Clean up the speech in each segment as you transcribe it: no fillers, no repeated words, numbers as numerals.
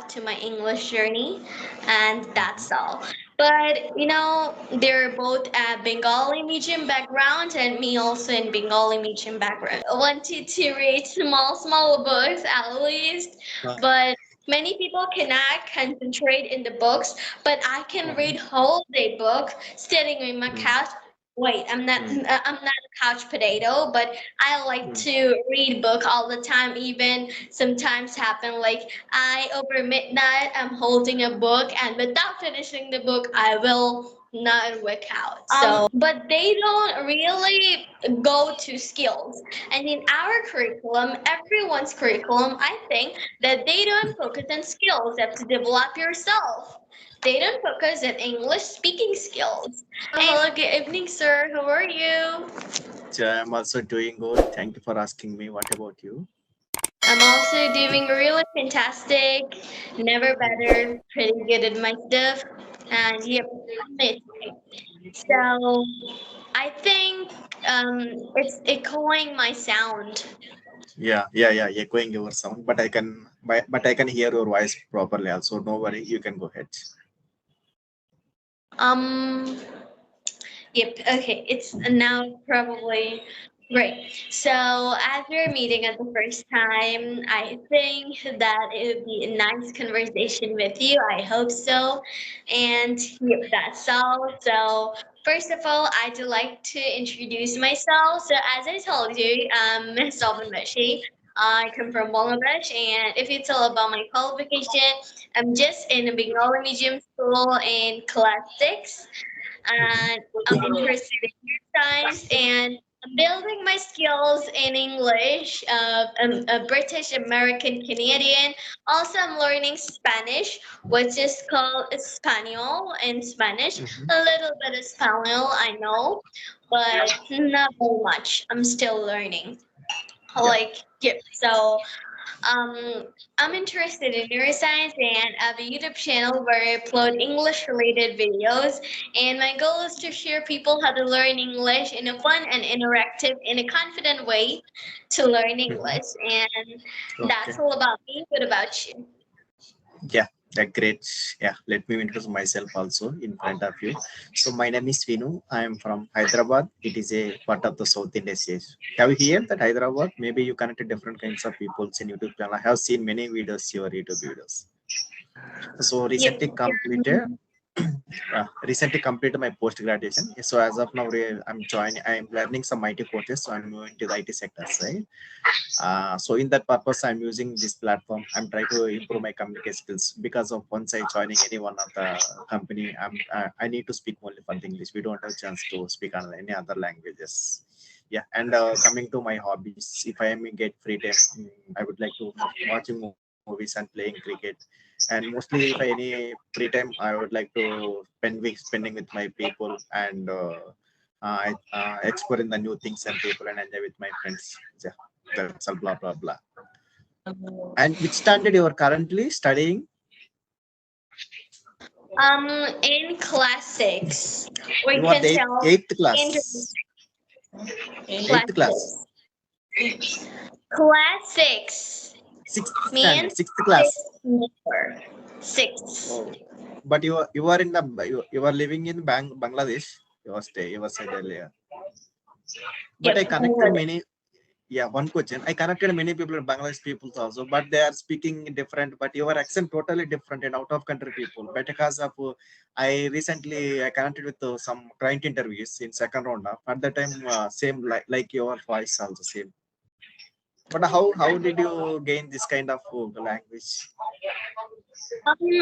path to my English journey, and that's all. But they're both a Bengali medium background, and me also in Bengali medium background. I wanted to read small books at least, but many people cannot concentrate in the books. But I can read whole day book sitting in my couch. Wait, I'm not a couch potato, but I like to read book all the time. Even sometimes happen like I over midnight I'm holding a book, and without finishing the book I will not work out. So, but they don't really go to skills. And in our curriculum, everyone's curriculum, I think that they don't focus on skills. You have to develop yourself. They don't focus on English speaking skills. Hello, good evening, sir. How are you? I'm also doing good. Thank you for asking me. What about you? I'm also doing really fantastic, never better, pretty good at my stuff, and yep, amazing. So I think it's echoing my sound. Yeah. Echoing your sound, but I can hear your voice properly. Also, no worry. You can go ahead. Um, Yep. Okay. It's now probably great. So as we're meeting at the first time, I think that it would be a nice conversation with you. I hope so. And yep, that's all. So first of all, I'd like to introduce myself. So as I told you, I'm Mehzabin. I come from Bangladesh, and if you tell about my qualification, I'm just in a Bengali medium school in class 6, and I'm interested in neuroscience and I'm building my skills in English. I'm a British American Canadian. Also, I'm learning Spanish, which is called Espanol in Spanish. A little bit of Espanol, I know, but not very much. I'm still learning. Yeah. Yeah. So um, I'm interested in neuroscience and I have a YouTube channel where I upload English related videos. And my goal is to share people how to learn English in a fun and interactive, in a confident way to learn English. And Okay. that's all about me. What about you? Yeah. That great. Yeah. Let me introduce myself also in front of you. So my name is Vinu. I am from Hyderabad. It is a part of the South Indian state. Have you heard that Hyderabad? Maybe you connected different kinds of people in YouTube channel. I have seen many videos, your YouTube videos. So Yep. recently completed my post graduation. So as of now, I'm learning some IT courses. So I'm moving to the IT sectors, right? So in that purpose, I'm using this platform. I'm trying to improve my communication skills because of once I joining any one of the company, I need to speak only for the English. We don't have a chance to speak on any other languages. Yeah, and coming to my hobbies, if I am get free time, I would like to watching movies and playing cricket. And mostly, if I any free time, I would like to spend weeks spending with my people and exploring the new things and people and enjoy with my friends. Yeah, that's all. Blah blah blah. And which standard you are currently studying? In class 6, we You are can the tell eighth in class. class Eighth class. 6. Class 6 Sixth standard. means Sixth class. 6. Oh, but you are in the you are living in Bangladesh. You were said earlier. But I Yep. connected many. Yeah, one question. I connected many people in Bangladesh people also, but they are speaking different. But your accent totally different and out of country people. But because of I recently I connected with some client interviews in second round. At that time, same like your voice also same. But how did you gain this kind of language?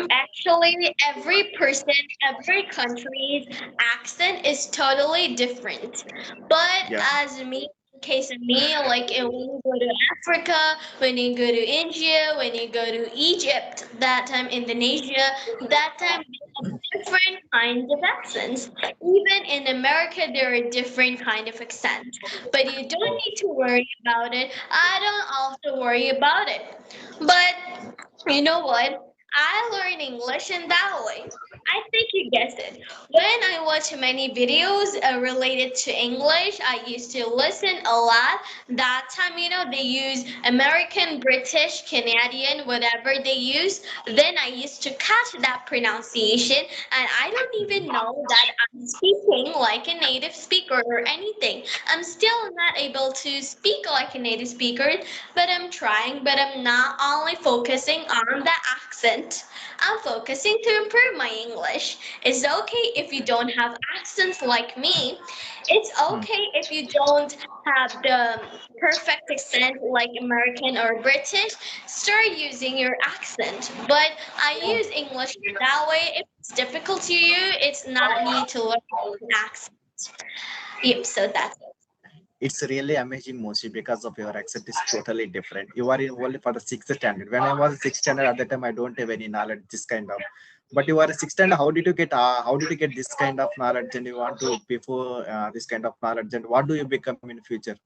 Actually, every person, every country's accent is totally different. But Yeah. as me, in case of me, like when you go to Africa, when you go to India, when you go to Egypt, that time Indonesia, that time they have different kinds of accents. Even in America, there are different kind of accents. But you don't need to worry about it. I don't also worry about it. But you know what? I learn English in that way. I think you guessed it. When I watch many videos related to English, I used to listen a lot. That time, they use American, British, Canadian, whatever they use. Then I used to catch that pronunciation, and I don't even know that I'm speaking like a native speaker or anything. I'm still not able to speak like a native speaker, but I'm trying, but I'm not only focusing on the accent. I'm focusing to improve my English. It's okay if you don't have accents like me. It's Hmm. okay if you don't have the perfect accent like American or British. Start using your accent. But I use English that way. If it's difficult to you, it's not need to learn an accent. Yep, so that's it. It's really amazing, Moshi, because of your accent is totally different. You are in only for the sixth standard. When I was sixth standard at that time, I don't have any knowledge this kind of. But you are a sixth standard. How did you get this kind of knowledge? And you want to before this kind of knowledge? And what do you become in future?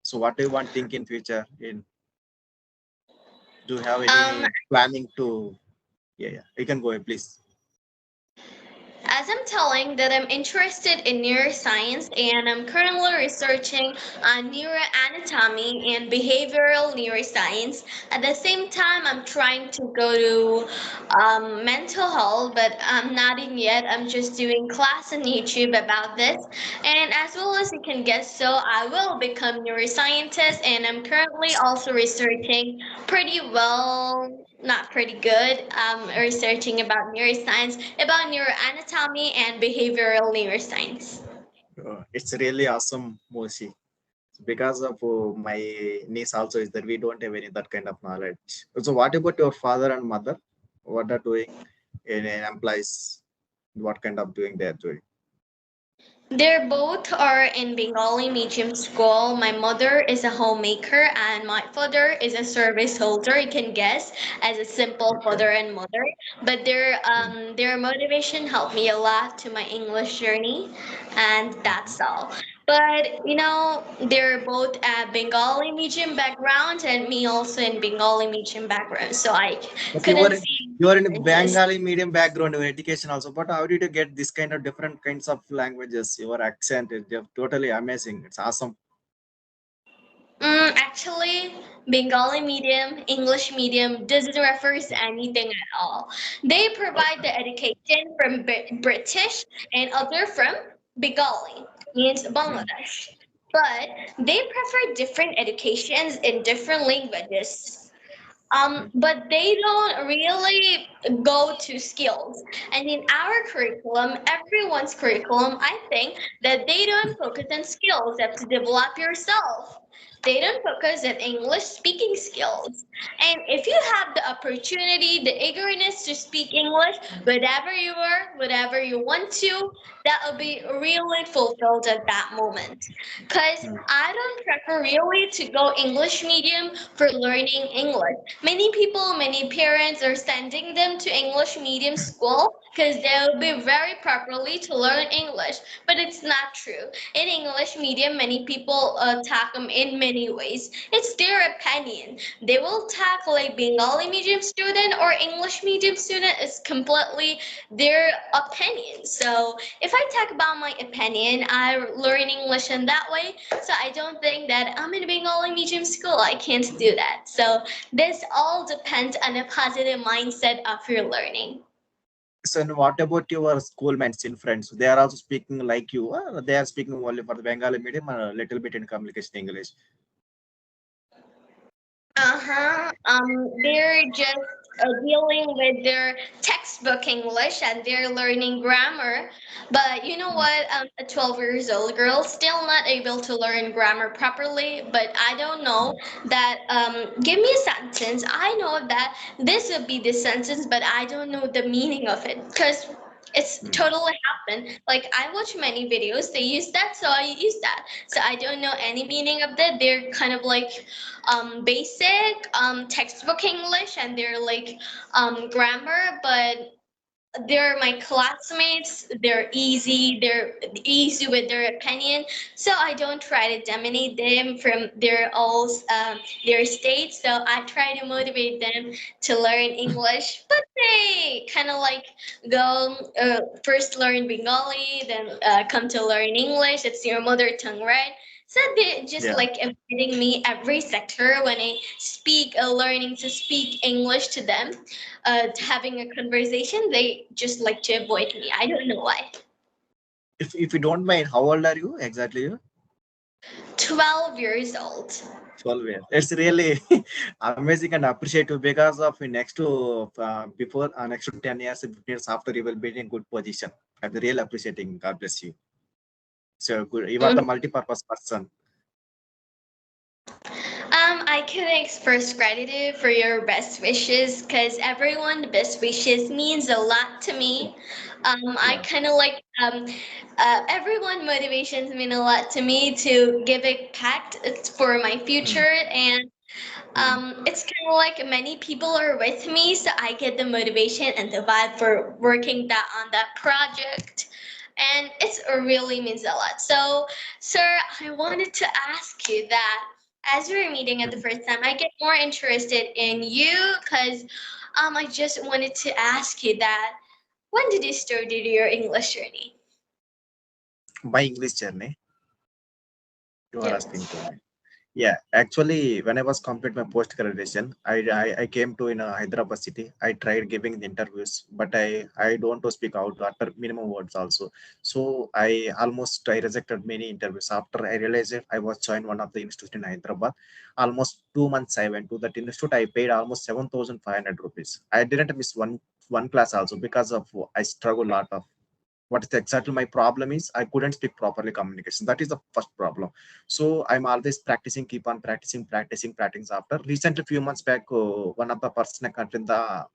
So what do you want to think in future? In do you have Um, any planning to? Yeah, yeah. You can go ahead, please. As I'm telling that I'm interested in neuroscience and I'm currently researching on neuroanatomy and behavioral neuroscience. At the same time, I'm trying to go to mental health, but I'm not in yet. I'm just doing class on YouTube about this. And as well as you can guess, so I will become neuroscientist, and I'm currently also researching pretty well, not pretty good, researching about neuroscience, about neuroanatomy and behavioral neuroscience. It's really awesome, Moshi. Because of my niece also is that we don't have any that kind of knowledge. So what about your father and mother? What are doing in employees? What kind of doing they are doing? They're both are in Bengali medium school. My mother is a homemaker and my father is a service holder. You can guess as a simple Okay. father and mother. But their motivation helped me a lot to my English journey, and that's all. But they're both a Bengali medium background and me also in Bengali medium background. So I But couldn't see you are in a differences. Bengali medium background, your education also. But how did you get this kind of different kinds of languages? Your accent is just totally amazing. It's awesome. Actually, Bengali medium, English medium doesn't refer to anything at all. They provide Okay. the education from British and other from Bengali, means Mm, Bangladesh. But they prefer different educations in different languages. mm, But they don't really go to skills. And in our curriculum, everyone's curriculum, I think that they don't focus on skills. You have to develop yourself. They don't focus on English speaking skills. And if you have the opportunity, the eagerness to speak English, whatever you are, whatever you want to, that will be really fulfilled at that moment. Because mm, I don't prefer really to go English medium for learning English. Many people, many parents are sending them to English medium school because they'll be very properly to learn English. But it's not true. In English medium, many people attack them in many ways. It's their opinion. They will tackle a Bengali medium student or English medium student. It's completely their opinion. So if I talk about my opinion, I learn English in that way. So I don't think that I'm in Bengali medium school. I can't do that. So this all depends on a positive mindset of your learning. So and what about your schoolmates in friends? They are also speaking like you, or they are speaking only for the Bengali medium and a little bit in communication English. Uh-huh. They're just dealing with their textbook English and they're learning grammar. But you know Mm, what? A 12 years old girl still not able to learn grammar properly. But I don't know that. Give me a sentence. I know that this would be the sentence, but I don't know the meaning of it because it's mm, totally happened. Like I watch many videos, they use that, so I use that. So I don't know any meaning of that. They're kind of like basic textbook English and they're like grammar, but they're my classmates. They're easy with their opinion. So I don't try to dominate them from their state. So I try to motivate them to learn English, but they kind of like go first learn Bengali, then come to learn English. It's your mother tongue, right? So they just Yeah. like avoiding me every sector when I speak, learning to speak English to them, having a conversation. They just like to avoid me. I don't know why. If you don't mind, how old are you exactly? You 12 years old. 12 years. It's really amazing and appreciative because of next to before next to 10 years, 15 years after you will be in good position. I'm really appreciating. God bless you. So good. You are the multi-purpose person. I can express gratitude for your best wishes because everyone best wishes means a lot to me. I Yeah. kind of like everyone motivations mean a lot to me to give impact for my Mm, future, and mm. it's kind of like many people are with me, so I get the motivation and the vibe for working that on that project. And it's really means a lot. So, sir, I wanted to ask you that as we were meeting at the first time, I get more interested in you because I just wanted to ask you that when did you start your English journey? My English journey, you are Yep. asking to me. Yeah, actually, when I was complete my post graduation, I came to in Hyderabad city. I tried giving the interviews, but I don't to speak out after minimum words also. So I rejected many interviews. After I realized it, I was joined one of the institute in Hyderabad. Almost 2 months I went to that institute. I paid almost 7,500 rupees. I didn't miss one class also because of I struggle a lot of what is exactly my problem is I couldn't speak properly communication. That is the first problem. So I'm always practicing, keep on practicing after recently few months back, one of the person I got in the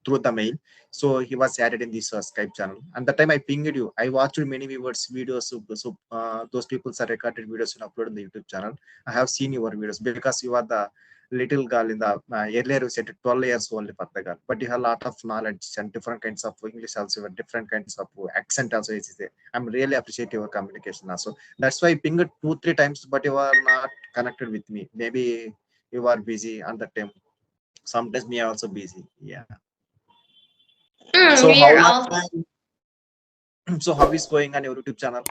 through the mail, so he was added in this Skype channel, and the time I pinged you, I watched many viewers videos, so those people are recorded videos and uploaded in the YouTube channel. I have seen your videos because you are the little girl in the earlier you said 12 years only for the girl, but you have a lot of knowledge and different kinds of English also, different kinds of accent also is there. I'm really appreciate your communication also. That's why I pinged 2 3 times, but you are not connected with me. Maybe you are busy on the time. Sometimes me also busy. Yeah. So We how are long all time? So how is going on your YouTube channel?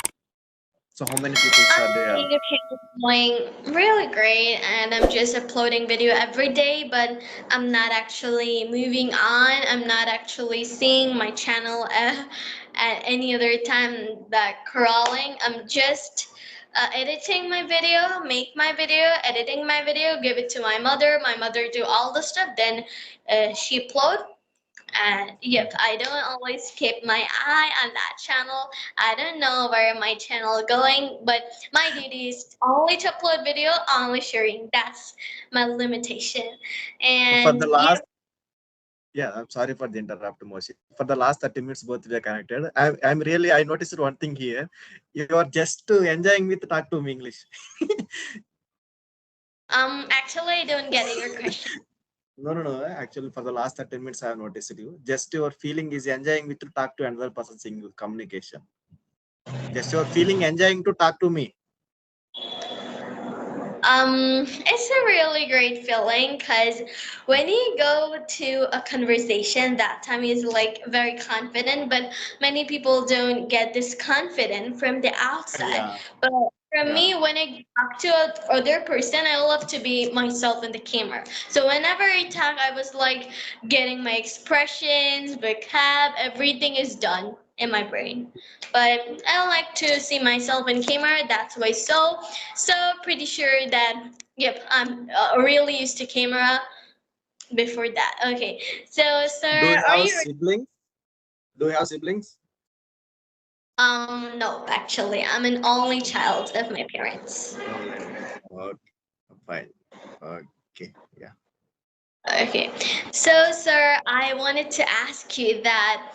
So how many people are there? YouTube channel is going really great, and I'm just uploading video every day, but I'm not actually moving on. I'm not actually seeing my channel at any other time that crawling. I'm just editing my video, make my video, editing my video, give it to my mother. My mother do all the stuff, then she upload. And yep, I don't always keep my eye on that channel. I don't know where my channel going, but my duty is only to upload video, only sharing. That's my limitation. For the And last, yep, yeah, I'm sorry for the interrupt, Moshi. For the last 30 minutes, both we are connected. I'm really, I noticed one thing here. You are just enjoying with talk to me English. actually, I don't get your question. No, no, no. Actually, for the last 30 minutes, I have noticed you. Just your feeling is enjoying with to talk to another person, single communication. Just your feeling enjoying to talk to me. It's a really great feeling because when you go to a conversation, that time is like very confident, but many people don't get this confident from the outside. Yeah, But for yeah. me, when I talk to other person, I love to be myself in the camera. So whenever I talk, I was like getting my expressions, vocab, everything is done in my brain. But I like to see myself in camera. That's why so pretty sure that yep, I'm really used to camera before that. Okay, so Do sir, you are have you? siblings? Do you have siblings? No, actually, I'm an only child of my parents. Online. Okay, fine. Okay, yeah. Okay, so sir, I wanted to ask you that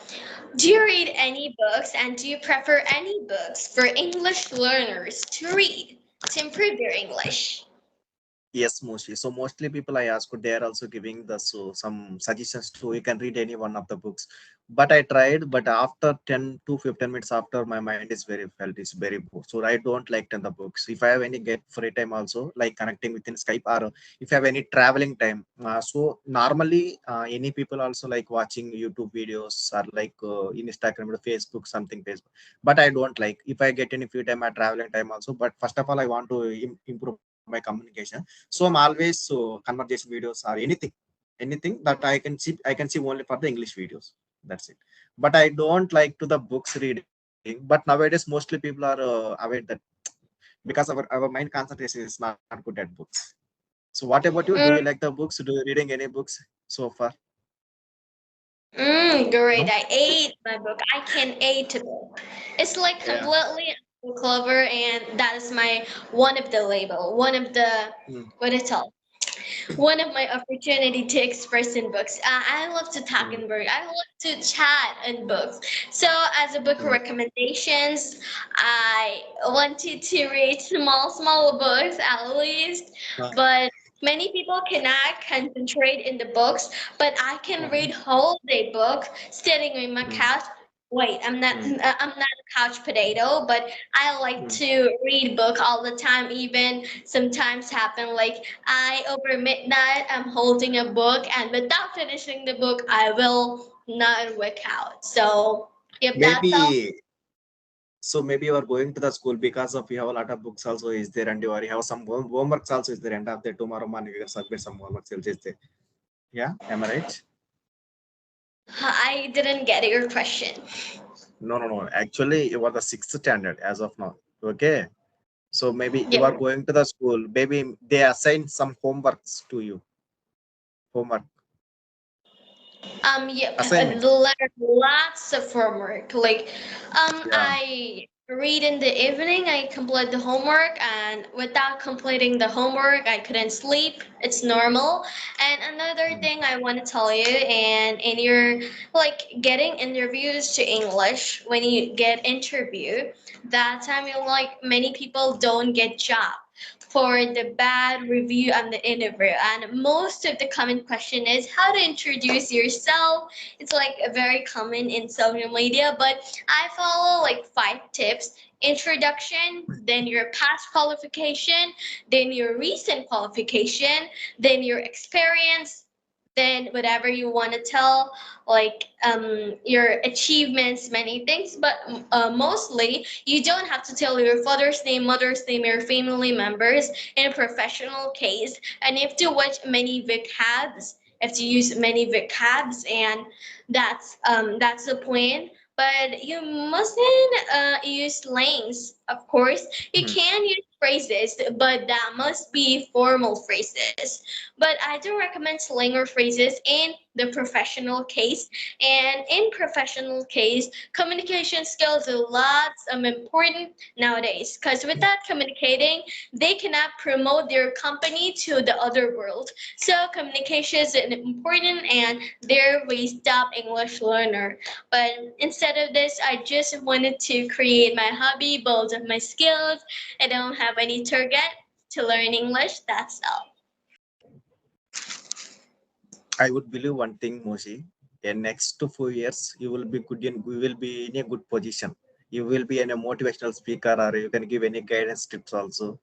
do you read any books and do you prefer any books for English learners to read to improve their English? Yes, mostly. So mostly people I ask, they are also giving the some suggestions to you can read any one of the books. But I tried, but after 10 to 15 minutes after my mind is very felt is very bored. So I don't like the books. If I have any get free time also, like connecting within Skype or if I have any traveling time. So normally any people also like watching YouTube videos or like Instagram or Facebook something Facebook. But I don't like if I get any free time at traveling time also. But first of all, I want to improve my communication, so I'm always conversation videos or anything that I can see only for the English videos. That's it. But I don't like to the books reading. But nowadays mostly people are aware that because our mind concentration is not good at books. So what about you? Do you like the books? Do you reading any books so far? Great. No. I ate my book. I can eat a book. It's like Yeah. completely clever, and that is my one of the label, one of the Mm, what it all. One of my opportunity to express in books. I love to talk mm, in books. I love to chat in books. So as a book mm, recommendations, I wanted to read small books at least, uh, but many people cannot concentrate in the books, but I can uh, read whole day book sitting on my mm, couch. Wait, mm, I'm not a couch potato, but I like mm. to read book all the time. Even sometimes happen like I over midnight I'm holding a book, and without finishing the book I will not work out. So if that's all. Maybe so maybe you are going to the school because of you have a lot of books also is there and you are you have some homeworks also is there end of the tomorrow morning you can submit some homeworks is there. Yeah, am I right? I didn't get your question. No, no, no. Actually, you are the sixth standard as of now. Okay. So maybe you Yeah. are going to the school. Maybe they assign some homeworks to you. Homework Yep, assignment. lots of homework. Like, Yeah. I read in the evening, I complete the homework, and without completing the homework, I couldn't sleep. It's normal. And another Mm, thing I want to tell you, and in your like getting interviews to English, when you get interview, that time you like many people don't get job for the bad review on the interview. And most of the common question is how to introduce yourself. It's like very common in social media, but I follow like 5 tips. Introduction, then your past qualification, then your recent qualification, then your experience, then whatever you want to tell, like your achievements, many things, but mostly you don't have to tell your father's name, mother's name, your family members in a professional case, and you have to watch many vocabs, have to use many vocabs, and that's the point. But you mustn't use slangs, of course. You mm, can use phrases, but that must be formal phrases. But I do recommend slang or phrases in the professional case. And in professional case, communication skills are lots important nowadays. Because without communicating, they cannot promote their company to the other world. So communication is important, and there we stop English learner. But instead of this, I just wanted to create my hobby, build up my skills. I don't have any target to learn English. That's all. I would believe one thing, Moshi. In next to 4 years, you will be good in. You will be in a good position. You will be in a motivational speaker, or you can give any guidance tips also.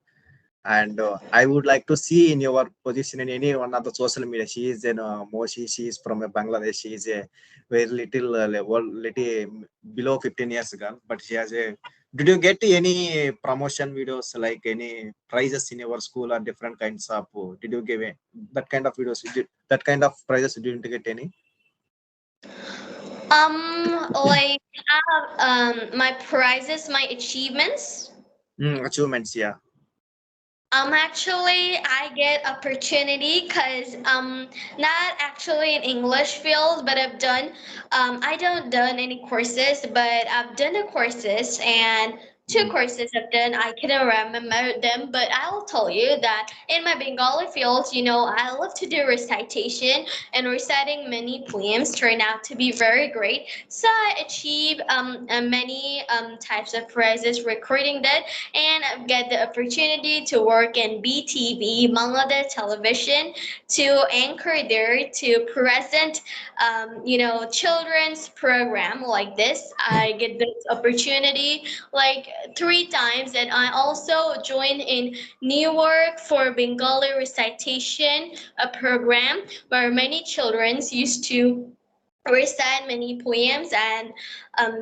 And I would like to see in your position in any one of the social media. She is in Moshi. She is from Bangladesh. She is a very little level, little below 15 years girl, but she has a. Did you get any promotion videos like any prizes in your school or different kinds of? Did you give that kind of videos? That kind of prizes? Didn't you get any? Like my prizes, my achievements. Achievements, yeah. Actually, I get opportunity because not actually in English field, but I've done I don't done any courses, but I've done the courses, and two courses I've done. I couldn't remember them, but I'll tell you that in my Bengali field, I love to do recitation, and reciting many poems turned out to be very great. So I achieve many types of prizes recording that, and I've got the opportunity to work in BTV, Bangladesh Television, to anchor there, to present children's program like this. I get this opportunity like three times, and I also joined in New York for Bengali recitation, a program where many children used to recite many poems, and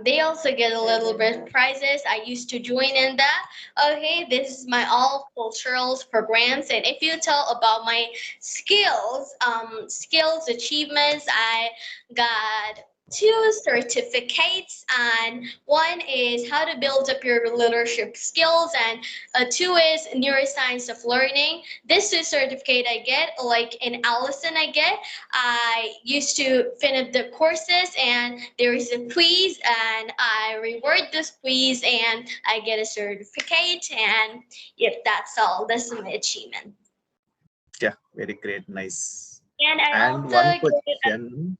they also get a little bit of prizes. I used to join in that. Okay, this is my all cultural programs, and if you tell about my skills achievements, I got two certificates, and one is how to build up your leadership skills, and two is neuroscience of learning. This is certificate I get, like in Allison I used to finish the courses, and there is a quiz, and I reward this quiz, and I get a certificate, and yep, that's all. That's my achievement. Yeah, very great, nice. And I And also one get question,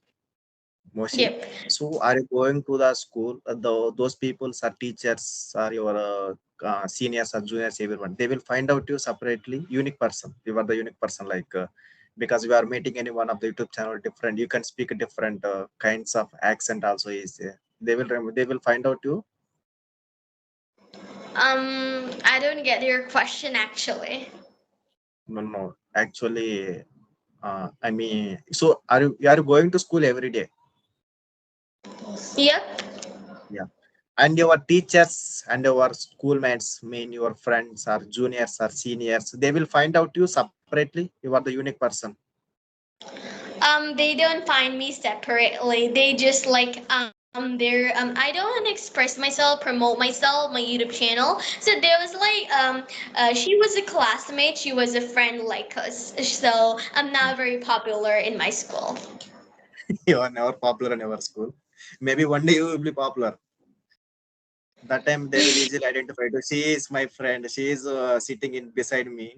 Moshi. yep. So, are you going to the school? Those people are teachers, are your seniors or juniors, everyone. They will find out you separately, unique person. You are the unique person, like because you are meeting any one of the YouTube channel different. You can speak different kinds of accent. Also, is they will find out you. I don't get your question actually. No, no. Actually, I mean, so you are going to school every day? Yep. Yeah. And your teachers and your schoolmates, mean your friends or juniors or seniors, they will find out you separately. You are the unique person. They don't find me separately. They just like they're I don't express myself, promote myself, my YouTube channel. So there was like she was a classmate, she was a friend like us. So I'm not very popular in my school. You are never popular in your school. Maybe one day you will be popular. That time they will easily identify you. She is my friend. She is sitting in beside me.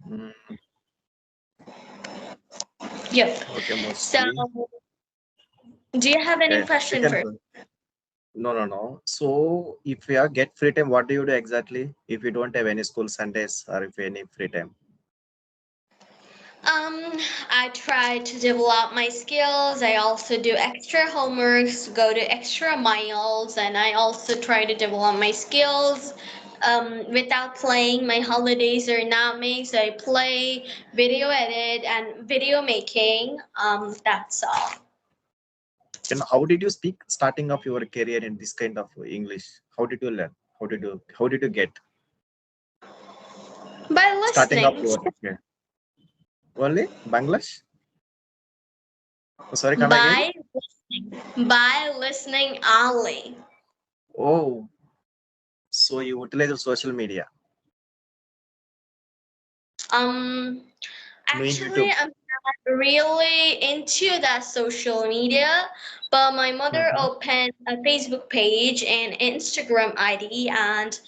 Mm, Yep. okay, So mostly. do you have any Yeah, we question can for? go. No, no, no. So if you get free time, what do you do exactly? If you don't have any school Sundays or if any free time? Um, I try to develop my skills. I also do extra homeworks, go to extra miles, and I also try to develop my skills. Without playing, my holidays are not made, so I play, video edit, and video making. That's all. And how did you speak starting of your career in this kind of English? How did you learn? How did you get By starting of listening, your yeah. Only Bangladesh? Oh, sorry, come again. by by listening only. Oh, so you utilize social media, Um, mean Actually, YouTube. I'm not really into that social media, but my mother Mhm, opened a Facebook page and Instagram ID and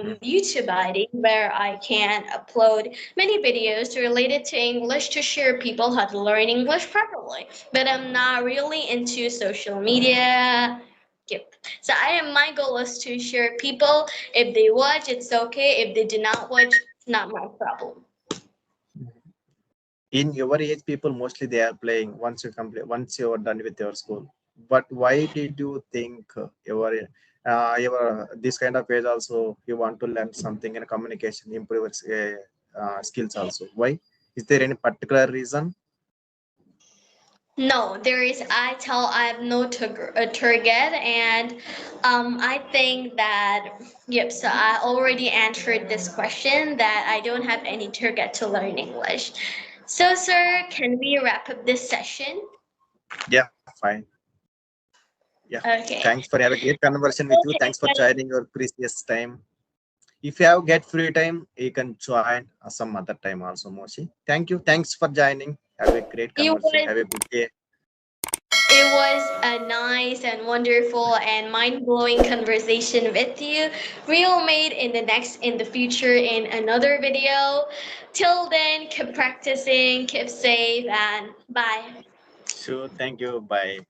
mhm. YouTube ID where I can upload many videos related to English to share people how to learn English properly. But I'm not really into social media. Yep. So my goal is to share people. If they watch, it's okay. If they do not watch, not my problem. In your age, people mostly they are playing once you are done with your school. But why did you think your this kind of age also you want to learn something in communication, improve skills also? Why? Is there any particular reason? No, there is. I have no target, and I think that yep. So I already answered this question that I don't have any target to learn English. So, sir, can we wrap up this session? Yeah, fine. Yeah. Okay. Thanks for having a great conversation with you. Okay. Thanks for joining your precious time. If you have get free time, you can join some other time also, Moshi. Thank you. Thanks for joining. Have a great You conversation. was Have a good day. It was a nice and wonderful and mind-blowing conversation with you. We'll meet in the future in another video. Till then, keep practicing, keep safe, and bye. Sure. Thank you. Bye.